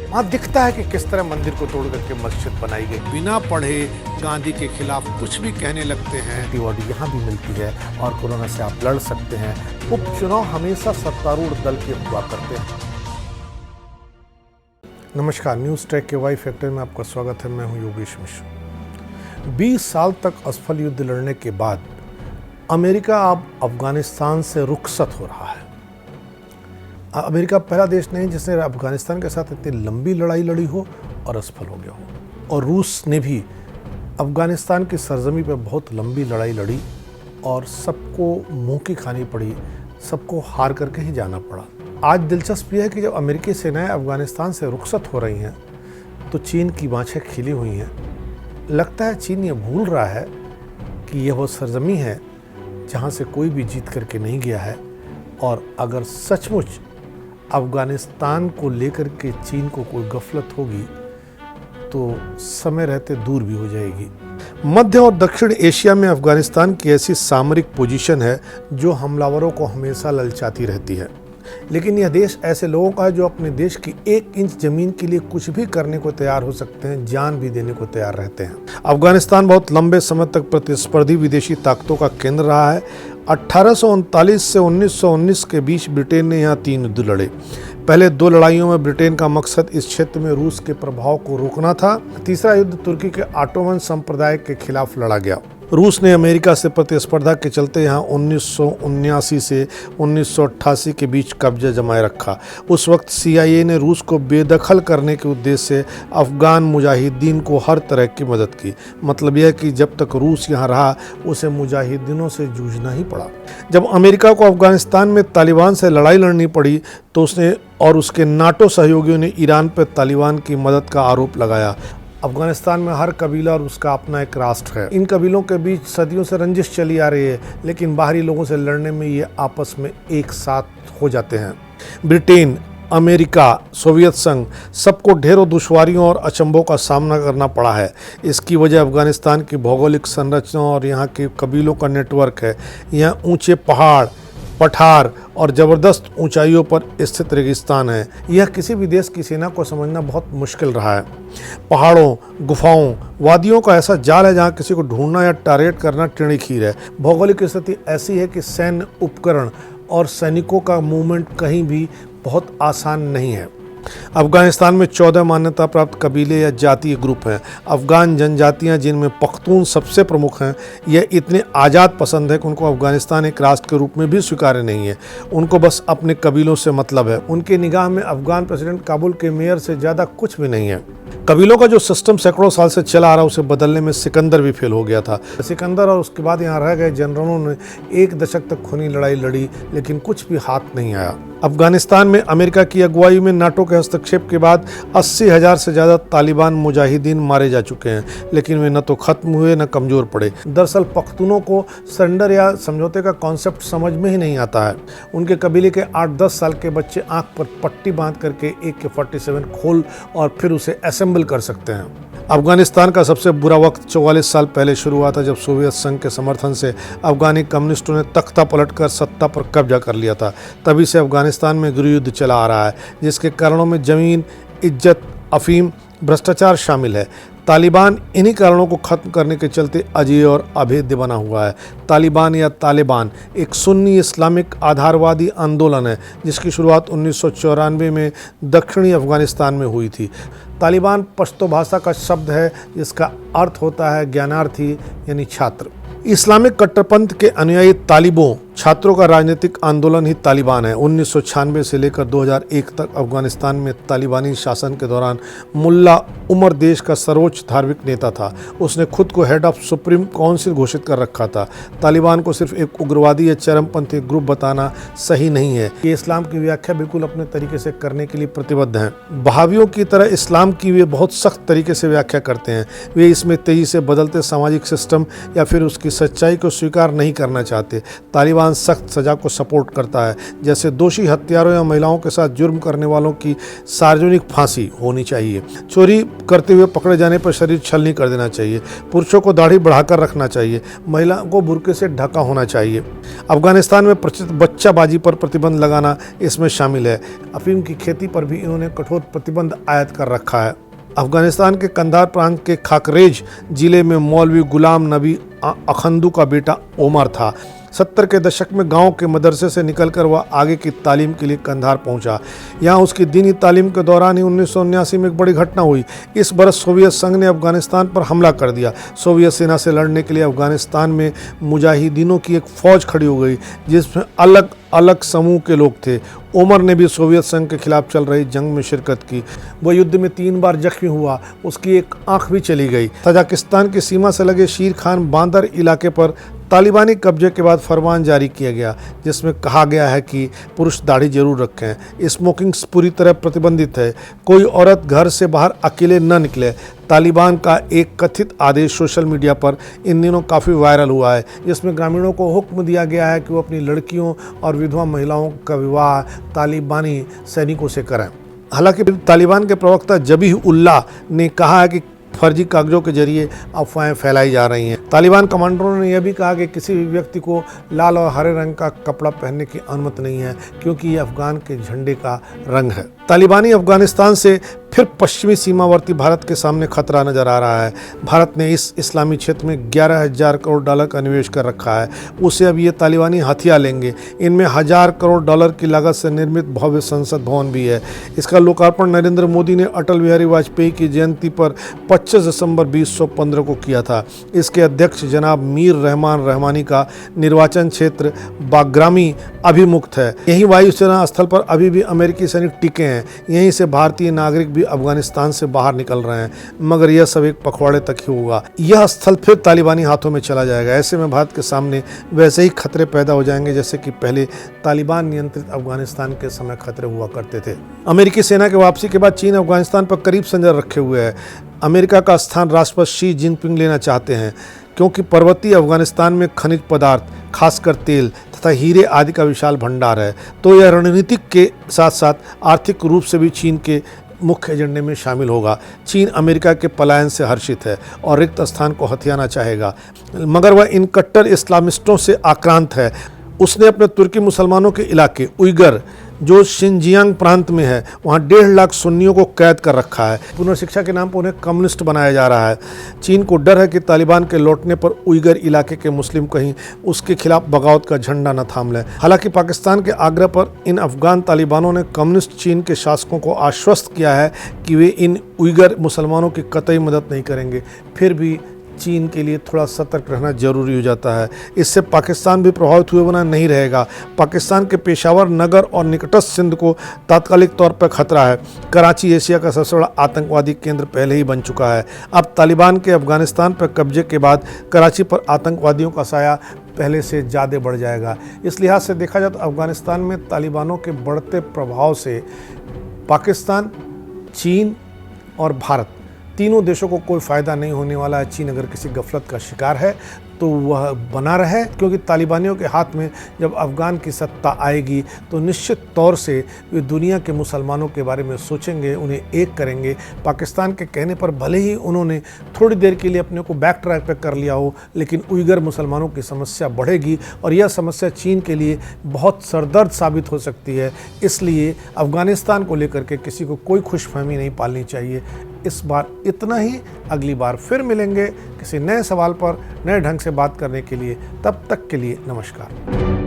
वहाँ दिखता है कि किस तरह मंदिर को तोड़ करके मस्जिद बनाई गई। बिना पढ़े गांधी के खिलाफ कुछ भी कहने लगते हैं। एंटीबॉडी यहाँ भी मिलती है और कोरोना से आप लड़ सकते हैं। उपचुनाव हमेशा सत्तारूढ़ दल के हुआ करते हैं। नमस्कार, न्यूज़ ट्रैक के वाई फैक्टर में आपका स्वागत है। मैं हूँ योगेश मिश्र। 20 साल तक असफल युद्ध लड़ने के बाद अमेरिका अब अफगानिस्तान से रुखसत हो रहा है। अमेरिका पहला देश नहीं जिसने अफगानिस्तान के साथ इतनी लंबी लड़ाई लड़ी हो और असफल हो गया हो। और रूस ने भी अफगानिस्तान की सरजमी पर बहुत लंबी लड़ाई लड़ी और सबको मुंह की खानी पड़ी, सबको हार करके ही जाना पड़ा। आज दिलचस्प यह है कि जब अमेरिकी सेनाएं अफगानिस्तान से रुखसत हो रही हैं तो चीन की बाँछें खिली हुई हैं। लगता है चीन ये भूल रहा है कि यह वो सरजमी है जहाँ से कोई भी जीत करके नहीं गया है, और अगर सचमुच अफगानिस्तान को लेकर के चीन को कोई गफलत होगी तो समय रहते दूर भी हो जाएगी। मध्य और दक्षिण एशिया में अफगानिस्तान की ऐसी सामरिक पोजीशन है जो हमलावरों को हमेशा ललचाती रहती है। लेकिन यह देश ऐसे लोगों का है जो अपने देश की 1 इंच जमीन के लिए कुछ भी करने को तैयार हो सकते हैं, जान भी देने को तैयार रहते हैं। अफगानिस्तान बहुत लंबे समय तक प्रतिस्पर्धी विदेशी ताकतों का केंद्र रहा है। 1839 से 1919 के बीच ब्रिटेन ने यहाँ 3 युद्ध लड़े। पहले 2 लड़ाइयों में ब्रिटेन का मकसद इस क्षेत्र में रूस के प्रभाव को रोकना था। तीसरा युद्ध तुर्की के ऑटोमन संप्रदाय के खिलाफ लड़ा गया। रूस ने अमेरिका से प्रतिस्पर्धा के चलते यहाँ 1979 से 1988 के बीच कब्जा जमाए रखा। उस वक्त CIA ने रूस को बेदखल करने के उद्देश्य से अफगान मुजाहिदीन को हर तरह की मदद की। मतलब यह कि जब तक रूस यहाँ रहा उसे मुजाहिदीनों से जूझना ही पड़ा। जब अमेरिका को अफगानिस्तान में तालिबान से लड़ाई लड़नी पड़ी तो उसने और उसके नाटो सहयोगियों ने ईरान पर तालिबान की मदद का आरोप लगाया। अफगानिस्तान में हर कबीला और उसका अपना एक राष्ट्र है। इन कबीलों के बीच सदियों से रंजिश चली आ रही है, लेकिन बाहरी लोगों से लड़ने में ये आपस में एक साथ हो जाते हैं। ब्रिटेन, अमेरिका, सोवियत संघ सबको ढेरों दुश्वारियों और अचंभों का सामना करना पड़ा है। इसकी वजह अफगानिस्तान की भौगोलिक संरचना और यहाँ के कबीलों का नेटवर्क है। यहाँ ऊंचे पहाड़, पठार और ज़बरदस्त ऊंचाइयों पर स्थित रेगिस्तान है। यह किसी भी देश की सेना को समझना बहुत मुश्किल रहा है। पहाड़ों, गुफाओं, वादियों का ऐसा जाल है जहां किसी को ढूंढना या टारगेट करना टेढ़ी खीर है। भौगोलिक स्थिति ऐसी है कि सैन्य उपकरण और सैनिकों का मूवमेंट कहीं भी बहुत आसान नहीं है। अफगानिस्तान में 14 मान्यता प्राप्त कबीले या जातीय ग्रुप हैं। अफगान जनजातियां, जिनमें पख्तून सबसे प्रमुख हैं, यह इतने आज़ाद पसंद है कि उनको अफगानिस्तान एक राष्ट्र के रूप में भी स्वीकार्य नहीं है। उनको बस अपने कबीलों से मतलब है। उनके निगाह में अफगान प्रेसिडेंट काबुल के मेयर से ज़्यादा कुछ भी नहीं है। कबीलों का जो सिस्टम सैकड़ों साल से चला आ रहा, उसे बदलने में सिकंदर भी फेल हो गया था। सिकंदर और उसके बाद यहाँ रह गए जनरलों ने 1 दशक तक खूनी लड़ाई लड़ी, लेकिन कुछ भी हाथ नहीं आया। अफगानिस्तान में अमेरिका की अगुवाई में नाटो के हस्तक्षेप के बाद 80,000 से ज़्यादा तालिबान मुजाहिदीन मारे जा चुके हैं, लेकिन वे न तो खत्म हुए न कमज़ोर पड़े। दरअसल पख्तूनों को सरेंडर या समझौते का कॉन्सेप्ट समझ में ही नहीं आता है। उनके कबीले के 8-10 साल के बच्चे आंख पर पट्टी बांध करके AK-47 खोल और फिर उसे असेंबल कर सकते हैं। अफगानिस्तान का सबसे बुरा वक्त 44 साल पहले शुरू हुआ था, जब सोवियत संघ के समर्थन से अफगानी कम्युनिस्टों ने तख्ता पलटकर सत्ता पर कब्जा कर लिया था। तभी से अफगानिस्तान में गृहयुद्ध चला आ रहा है, जिसके कारणों में ज़मीन, इज्जत, अफीम, भ्रष्टाचार शामिल है। तालिबान इन्हीं कारणों को खत्म करने के चलते अजेय और अभेद्य बना हुआ है। तालिबान या तालिबान एक सुन्नी इस्लामिक आधारवादी आंदोलन है, जिसकी शुरुआत 1994 में दक्षिणी अफगानिस्तान में हुई थी। तालिबान पश्तो भाषा का शब्द है जिसका अर्थ होता है ज्ञानार्थी यानी छात्र। इस्लामिक कट्टरपंथ के अनुयायी तालिबों, छात्रों का राजनीतिक आंदोलन ही तालिबान है। 1996 से लेकर 2001 तक अफगानिस्तान में तालिबानी शासन के दौरान मुल्ला उमर देश का सर्वोच्च धार्मिक नेता था। उसने खुद को हेड ऑफ सुप्रीम काउंसिल घोषित कर रखा था। तालिबान को सिर्फ एक उग्रवादी या चरमपंथी ग्रुप बताना सही नहीं है। ये इस्लाम की व्याख्या बिल्कुल अपने तरीके से करने के लिए प्रतिबद्ध हैं। बहावियों की तरह इस्लाम की वे बहुत सख्त तरीके से व्याख्या करते हैं। वे इसमें तेजी से बदलते सामाजिक सिस्टम या फिर उसकी सच्चाई को स्वीकार नहीं करना चाहते। तालिबान अफगानिस्तान सख्त सज़ा को सपोर्ट करता है, जैसे दोषी हत्यारों या महिलाओं के साथ जुर्म करने वालों की सार्वजनिक फांसी होनी चाहिए। चोरी करते हुए पकड़े जाने पर शरीर छलनी कर देना चाहिए। पुरुषों को दाढ़ी बढ़ाकर रखना चाहिए। महिलाओं को बुर्के से ढका होना चाहिए। अफगानिस्तान में प्रचलित बच्चाबाजी पर प्रतिबंध लगाना इसमें शामिल है। अफीम की खेती पर भी इन्होंने कठोर प्रतिबंध आयद कर रखा है। अफगानिस्तान के कंधार प्रांत के खाकरेज जिले में मौलवी गुलाम नबी अखंदू का बेटा ओमर था। 70 के दशक में गांव के मदरसे से निकलकर वह आगे की तालीम के लिए कंधार पहुंचा। यहां उसकी दीनी तालीम के दौरान ही 1979 में एक बड़ी घटना हुई। इस बरस सोवियत संघ ने अफगानिस्तान पर हमला कर दिया। सोवियत सेना से लड़ने के लिए अफगानिस्तान में मुजाहिदीनों की एक फौज खड़ी हो गई, जिसमें अलग अलग समूह के लोग थे। ओमर ने भी सोवियत संघ के खिलाफ चल रही जंग में शिरकत की। वह युद्ध में 3 बार जख्मी हुआ। उसकी एक आंख भी चली गई। तजाकिस्तान की सीमा से लगे शीर खान बांदर इलाके पर तालिबानी कब्जे के बाद फरमान जारी किया गया, जिसमें कहा गया है कि पुरुष दाढ़ी जरूर रखें। स्मोकिंग पूरी तरह प्रतिबंधित है। कोई औरत घर से बाहर अकेले न निकले। तालिबान का एक कथित आदेश सोशल मीडिया पर इन दिनों काफ़ी वायरल हुआ है, जिसमें ग्रामीणों को हुक्म दिया गया है कि वो अपनी लड़कियों और विधवा महिलाओं का विवाह तालिबानी सैनिकों से करें। हालांकि तालिबान के प्रवक्ता जबीह उल्लाह ने कहा है कि फर्जी कागजों के जरिए अफवाहें फैलाई जा रही हैं। तालिबान कमांडरों ने यह भी कहा कि किसी भी व्यक्ति को लाल और हरे रंग का कपड़ा पहनने की अनुमति नहीं है, क्योंकि ये अफगान के झंडे का रंग है। तालिबानी अफगानिस्तान से फिर पश्चिमी सीमावर्ती भारत के सामने खतरा नजर आ रहा है। भारत ने इस इस्लामी क्षेत्र में 11,000 करोड़ डॉलर का निवेश कर रखा है। उसे अब ये तालिबानी हथियार लेंगे। इनमें 1,000 करोड़ डॉलर की लागत से निर्मित भव्य संसद भवन भी है। इसका लोकार्पण नरेंद्र मोदी ने अटल बिहारी वाजपेयी की जयंती पर 25 दिसंबर 2015 को किया था। इसके अध्यक्ष जनाब मीर रहमान रहमानी का निर्वाचन क्षेत्र बाग्रामी अभिमुक्त है। यही वायुसेना स्थल पर अभी भी अमेरिकी सैनिक टिके हैं। यहीं से भारतीय नागरिक भी अफगानिस्तान से बाहर निकल रहे हैं, मगर यह सब एक पखवाड़े तक ही होगा। यह स्थल फिर तालिबानी हाथों में चला जाएगा। ऐसे में भारत के सामने वैसे ही खतरे पैदा हो जाएंगे जैसे कि पहले तालिबान नियंत्रित अफगानिस्तान के समय खतरे हुआ करते थे। अमेरिकी सेना की वापसी के बाद चीन अफगानिस्तान पर करीब संजर रखे हुए है। अमेरिका का स्थान राष्ट्रपति शी जिनपिंग लेना चाहते हैं, क्योंकि पर्वतीय अफगानिस्तान में खनिज पदार्थ, खासकर तेल तथा हीरे आदि का विशाल भंडार है। तो यह रणनीतिक के साथ साथ आर्थिक रूप से भी चीन के मुख्य एजेंडे में शामिल होगा। चीन अमेरिका के पलायन से हर्षित है और रिक्त स्थान को हथियाना चाहेगा, मगर वह इन कट्टर इस्लामिस्टों से आक्रांत है। उसने अपने तुर्की मुसलमानों के इलाके उइगर, जो शिनजियांग प्रांत में है, वहाँ 1.5 लाख सुन्नियों को कैद कर रखा है। पुनर्शिक्षा के नाम पर उन्हें कम्युनिस्ट बनाया जा रहा है। चीन को डर है कि तालिबान के लौटने पर उइगर इलाके के मुस्लिम कहीं उसके खिलाफ बगावत का झंडा न थाम लें। हालांकि पाकिस्तान के आग्रह पर इन अफगान तालिबानों ने कम्युनिस्ट चीन के शासकों को आश्वस्त किया है कि वे इन उइगर मुसलमानों की कतई मदद नहीं करेंगे। फिर भी चीन के लिए थोड़ा सतर्क रहना जरूरी हो जाता है। इससे पाकिस्तान भी प्रभावित हुए बिना नहीं रहेगा। पाकिस्तान के पेशावर नगर और निकटस्थ सिंध को तात्कालिक तौर पर खतरा है। कराची एशिया का सबसे बड़ा आतंकवादी केंद्र पहले ही बन चुका है। अब तालिबान के अफगानिस्तान पर कब्जे के बाद कराची पर आतंकवादियों का साया पहले से ज़्यादा बढ़ जाएगा। इस लिहाज से देखा जाए तो अफगानिस्तान में तालिबानों के बढ़ते प्रभाव से पाकिस्तान, चीन और भारत तीनों देशों को कोई फ़ायदा नहीं होने वाला है। चीन अगर किसी गफलत का शिकार है तो वह बना रहे, क्योंकि तालिबानियों के हाथ में जब अफ़गान की सत्ता आएगी तो निश्चित तौर से वे दुनिया के मुसलमानों के बारे में सोचेंगे, उन्हें एक करेंगे। पाकिस्तान के कहने पर भले ही उन्होंने थोड़ी देर के लिए अपने को बैक ट्रैक पर कर लिया हो, लेकिन उइगर मुसलमानों की समस्या बढ़ेगी और यह समस्या चीन के लिए बहुत सरदर्द साबित हो सकती है। इसलिए अफ़गानिस्तान को लेकर के किसी को कोई खुशफहमी नहीं पालनी चाहिए। इस बार इतना ही। अगली बार फिर मिलेंगे किसी नए सवाल पर नए ढंग से बात करने के लिए। तब तक के लिए नमस्कार।